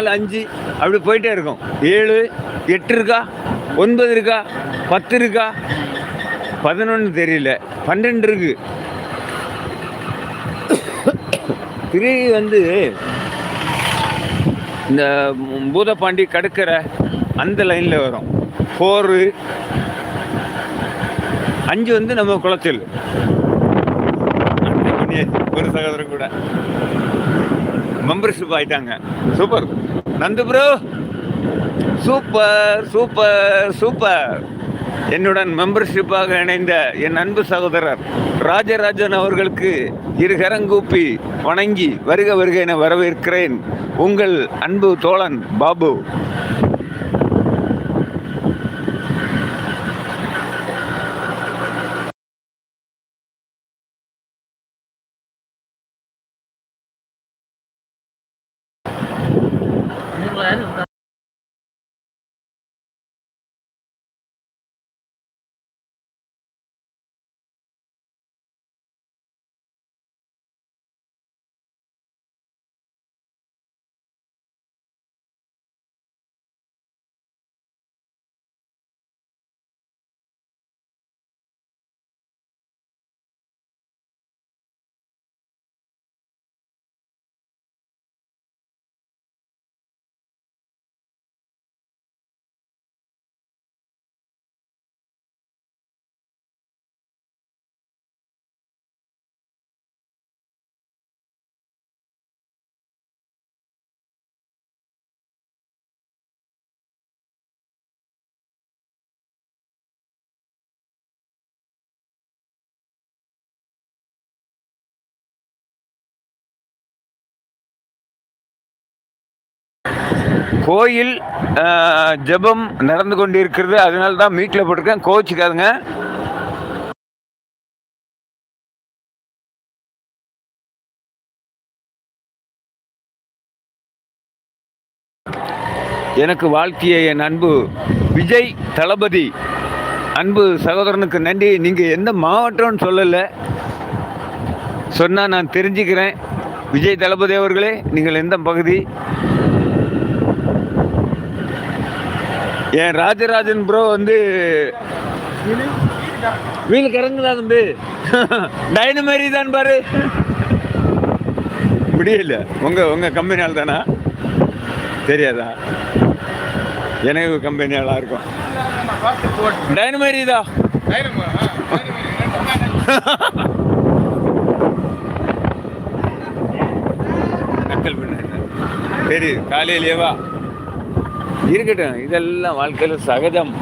5 அப்படி போயிட்டே இருக்கும். 7, 8 இருக்கா, 9 இருக்கா, 10 இருக்கா, 11 தெரியல, 12 இருக்கு. 3 வந்து இந்த பூதப்பாண்டி கடற்கரை அந்த லைனில் வரும். 4, 5 வந்து நம்ம குளச்சல். ஒரு சகோதரன் கூட மெம்பர்ஷிப் ஆயிட்டாங்க. Super Nandu bro, super super super. என்னுடன் மெம்பர்ஷிப்பாக இணைந்த என் அன்பு சகோதரர் ராஜராஜன் அவர்களுக்கு இருகரங்கூப்பி வணங்கி வருக வருக என வரவேற்கிறேன். உங்கள் அன்பு தோழன் பாபு. கோயில் ஜெபம் நடந்து கொண்டிருக்கிறது, அதனால தான் மீட்டில் போட்டிருக்கேன், கோச்சிக்காதுங்க. எனக்கு வாழ்க்கைய என் அன்பு விஜய் தளபதி அன்பு சகோதரனுக்கு நன்றி. நீங்கள் எந்த மாவட்டம்னு சொல்லலை, சொன்னால் நான் தெரிஞ்சுக்கிறேன். விஜய் தளபதி அவர்களே, நீங்கள் எந்த பகுதி? என் ராஜராஜன் ப்ரோ வந்து வீல் கறங்குதா தம்பி? டைனமரி தான் பாரு. முடியல. உங்க கம்பெனியால் தானா? தெரியாதா? எனக்கு கம்பெனியாலாக இருக்கும். டைனமரி தான். நக்கல் பண்ண சரி, காலையிலேவா இருக்கட்டும். இதெல்லாம் வாழ்க்கையில் சகஜம்.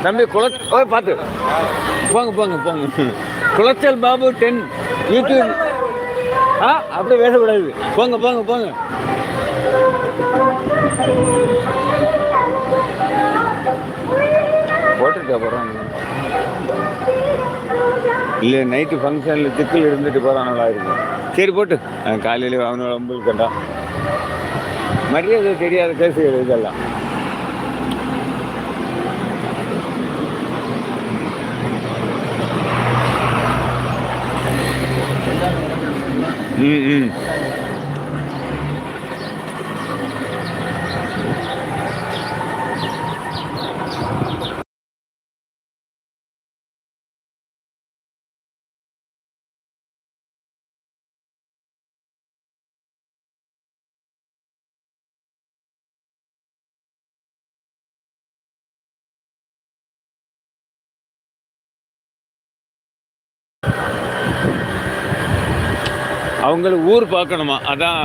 தம்பி பார்த்து போங்க போங்க போங்க. குளச்சல் பாபு 10 யூடியூப். அப்படியே பேசக்கூடாது. போங்க போங்க போங்க. போட்டுட்டு போகிறான். இல்லை, நைட்டு ஃபங்க்ஷனில் திக்கில் இருந்துட்டு போகிறான், நல்லா இருக்கும். சரி போட்டு, காலையில் அவனோட அம்புல் கண்டான். மரியாதை தெரியாத கேசுகள் இதெல்லாம். ம். அவங்களுக்கு ஊர் பார்க்கணுமா, அதான்